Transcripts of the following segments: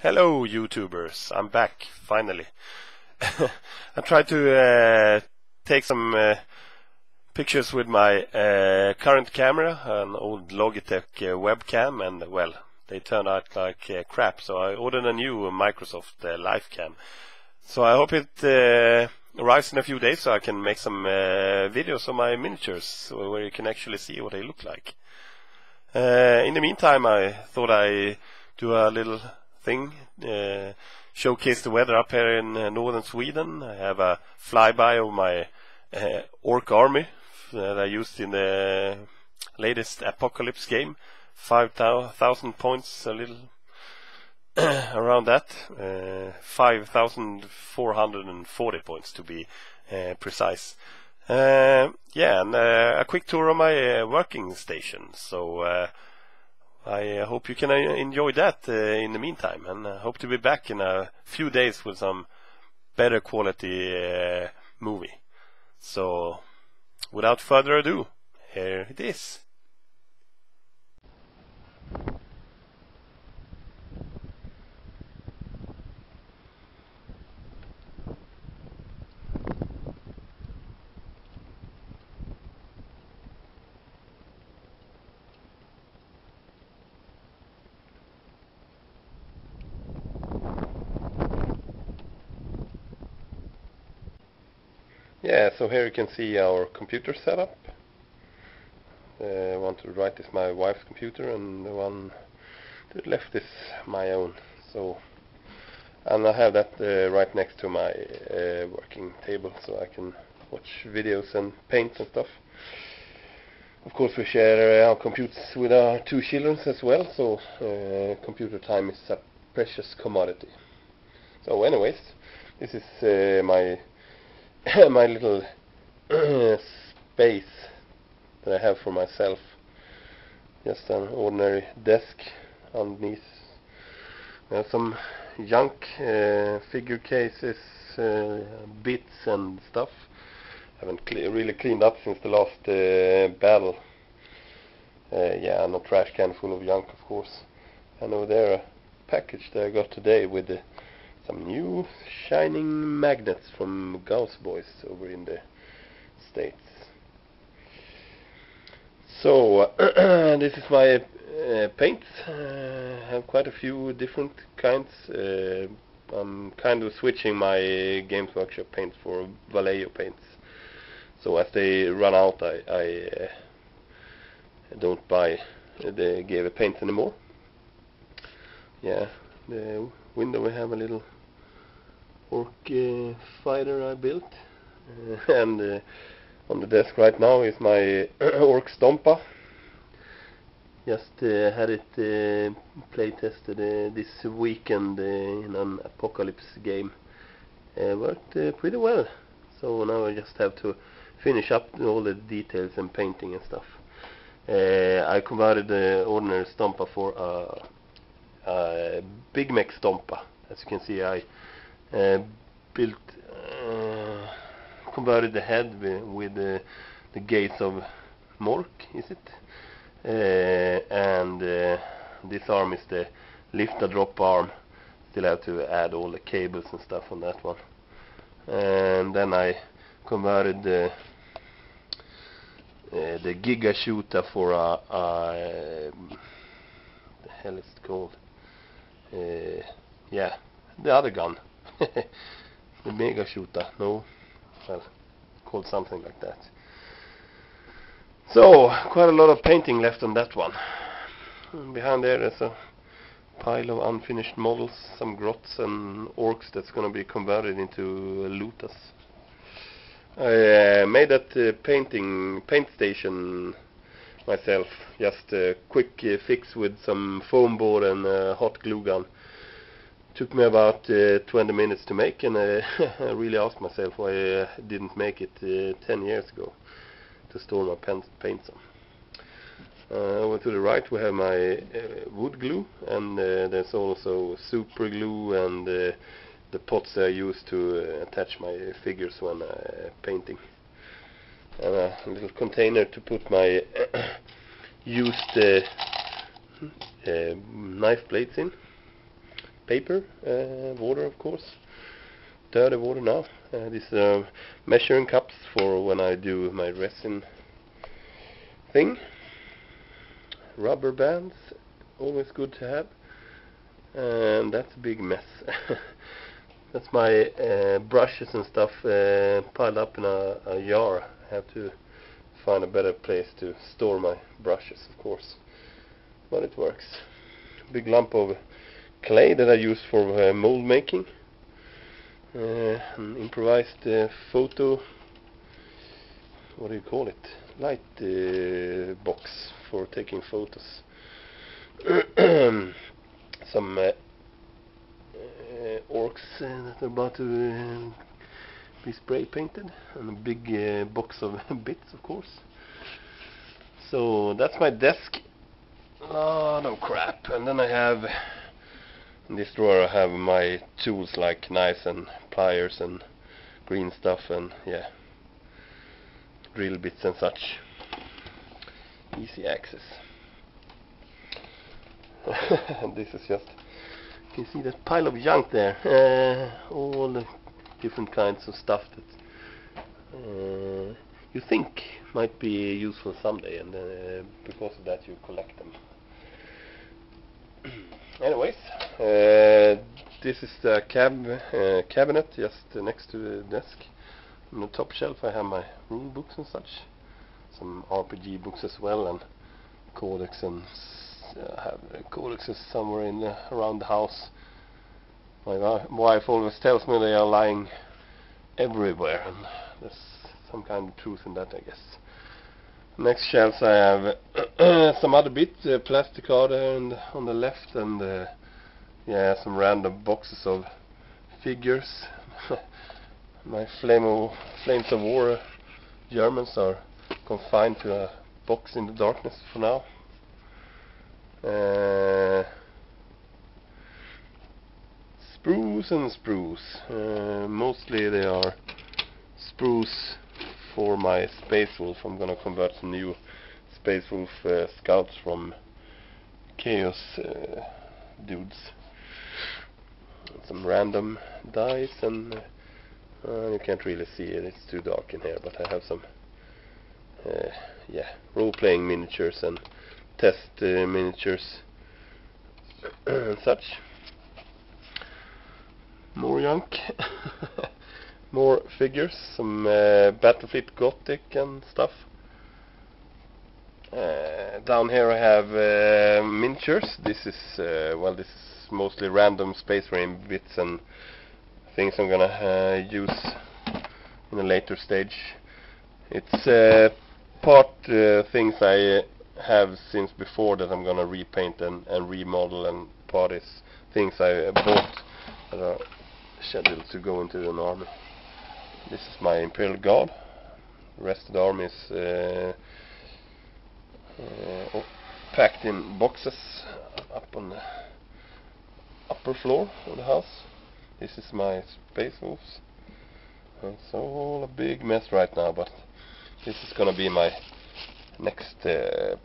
Hello YouTubers, I'm back finally. I tried to take some pictures with my current camera, an old Logitech webcam, and well, they turned out like crap, so I ordered a new Microsoft LifeCam. So I hope it arrives in a few days so I can make some videos of my miniatures where you can actually see what they look like. In the meantime, I thought I'd do a little thing, showcase the weather up here in northern Sweden. I have a flyby of my orc army that I used in the latest Apocalypse game. 5,000 points, a little around that. 5,440 points to be precise. Yeah, and a quick tour of my working station. So I hope you can enjoy that in the meantime, and I hope to be back in a few days with some better quality movie. So without further ado, here it is. Yeah, so here you can see our computer setup. The one to the right is my wife's computer, and the one to the left is my own. So, and I have that right next to my working table, so I can watch videos and paint and stuff. Of course, we share our computers with our two children as well, so computer time is a precious commodity. So, anyways, this is my my little space that I have for myself. Just an ordinary desk. Underneath we have some junk, figure cases, bits and stuff. Haven't really cleaned up since the last battle. Yeah, no trash can full of junk, of course. And over there a package that I got today with some new shining magnets from Gauss Boys over in the States. So this is my paints. I have quite a few different kinds. I'm kind of switching my Games Workshop paints for Vallejo paints. So as they run out, I don't buy the GW paints anymore. Yeah, the window we have a little orc fighter I built, and on the desk right now is my orc stomper. Just had it play tested this weekend in an Apocalypse game. Worked pretty well. So now I just have to finish up all the details and painting and stuff. I converted the ordinary stomper for a big mech stomper. As you can see, I converted the head with the gaze of Mork, is it? And this arm is the lift-a-drop arm. Still have to add all the cables and stuff on that one. And then I converted the Giga Shooter for the hell is it called? Yeah, the other gun. The Mega Shooter, no, well, called something like that. So, quite a lot of painting left on that one. And behind there's a pile of unfinished models, some grots and orcs that's going to be converted into looters. I made that paint station myself, just a quick fix with some foam board and a hot glue gun. Took me about 20 minutes to make, and I really asked myself why I didn't make it 10 years ago to store my paints on. Over to the right we have my wood glue, and there's also super glue and the pots I use to attach my figures when painting. And a little container to put my used knife blades in. paper, water of course, dirty water now. These are measuring cups for when I do my resin thing. Rubber bands, always good to have. And that's a big mess. That's my brushes and stuff piled up in a jar. I have to find a better place to store my brushes, of course, but it works. Big lump of clay that I use for mold making. An improvised photo, what do you call it, light box for taking photos. Some orcs that are about to be spray painted, and a big box of bits, of course. So that's my desk. Lot of crap. And then I have in this drawer I have my tools like knives and pliers and green stuff and yeah, drill bits and such. Easy access. This is just, you can see that pile of junk there, all the different kinds of stuff that you think might be useful someday, and because of that you collect them. Anyways, this is the cabinet just next to the desk. On the top shelf I have my rule books and such, some RPG books as well, and codex, and have codexes somewhere in around the house. My wife always tells me they are lying everywhere, and there's some kind of truth in that, I guess. Next shelves I have some other bits, plastic card and on the left, and yeah, some random boxes of figures. My Flames of War Germans are confined to a box in the darkness for now. Sprues and sprues. Mostly they are sprues for my Space Wolf. I'm gonna convert some new Space Wolf scouts from Chaos dudes. Some random dice, and you can't really see it, it's too dark in here, but I have some yeah, role-playing miniatures and test miniatures and such. More junk. More figures, some Battlefleet Gothic and stuff. Down here I have miniatures. This is well, this is mostly random Space Marine bits and things I'm gonna use in a later stage. It's part things I have since before that I'm gonna repaint and remodel, and part is things I bought that are scheduled to go into an army. This is my Imperial Guard. The rest of the army is packed in boxes up on the upper floor of the house. This is my Space Wolves. It's all a big mess right now, but this is gonna be my next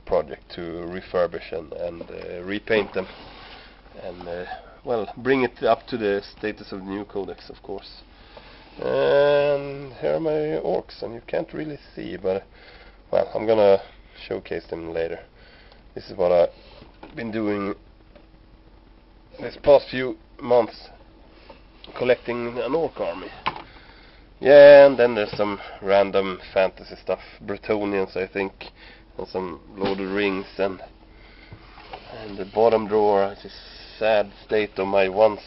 project, to refurbish and repaint them, and well, bring it up to the status of the new codex, of course. And here are my orcs, and you can't really see, but well, I'm gonna showcase them later. This is what I've been doing this past few months, collecting an orc army. Yeah, and then there's some random fantasy stuff, Bretonians I think, and some Lord of the Rings, and the bottom drawer is a sad state of my once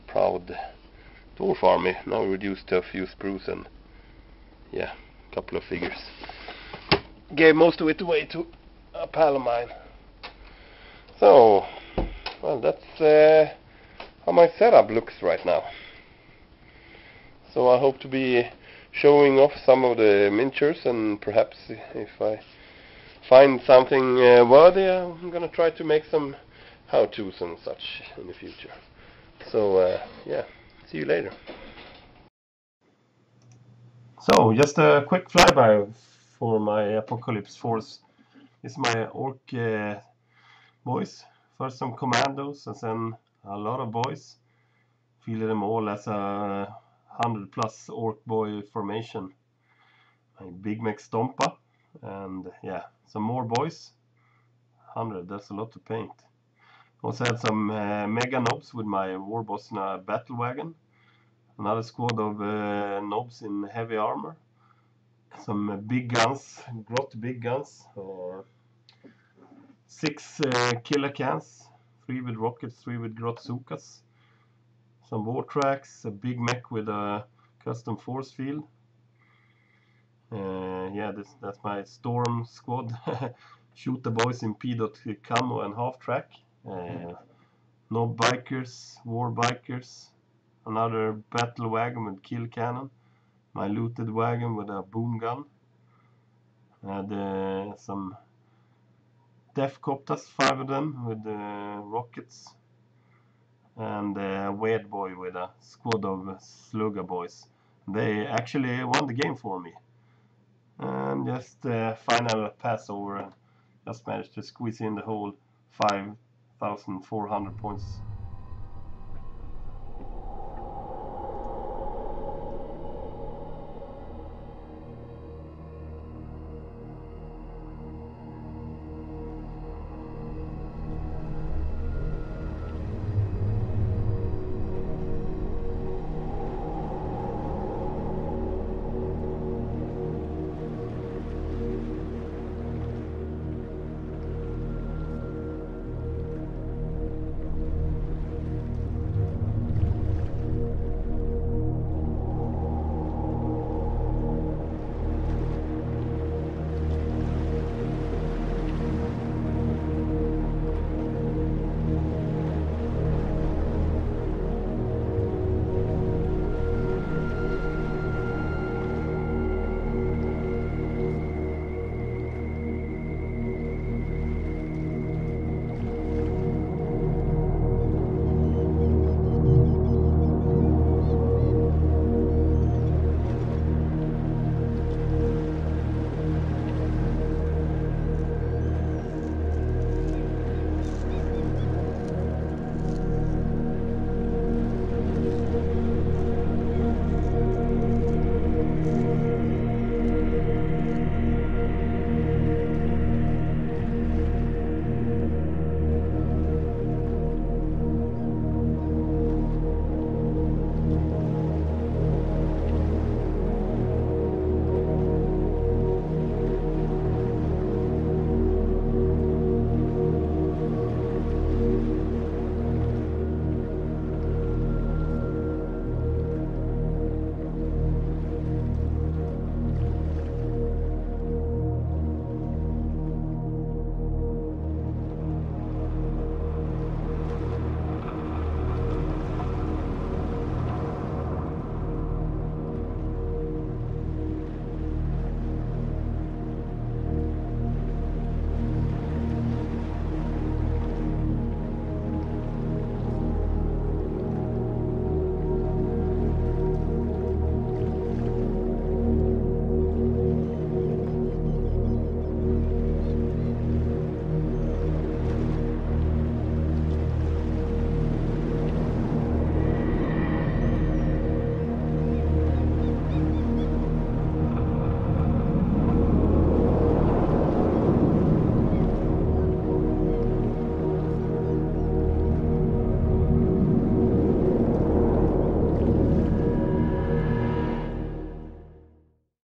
proud dwarf army, now reduced to a few sprues and yeah, a couple of figures. Gave most of it away to a pal of mine. So, well, that's how my setup looks right now. So I hope to be showing off some of the miniatures, and perhaps if I find something worthy, I'm gonna try to make some how-tos and such in the future. So yeah, see you later. So just a quick flyby for my Apocalypse Force. This is my orc boys. First some commandos, and then a lot of boys. Feel them all as a 100+ orc boy formation. My Big Mac Stompa, and yeah, some more boys. 100, that's a lot to paint. Also had some mega nobs with my warboss in a battle wagon. Another squad of nobs in heavy armor. Some big guns, grot big guns. 6 killer cans, 3 with rockets, 3 with grot sukas. Some war tracks, a big mech with a custom force field. Yeah, that's my storm squad. Shoot the boys in P. Camo and half track. No bikers, war bikers. Another battle wagon with kill cannon. My looted wagon with a boom gun. And some death copters, 5 of them with rockets. And a weird boy with a squad of slugger boys. They actually won the game for me. And just final pass over, just managed to squeeze in the whole 5,400 points.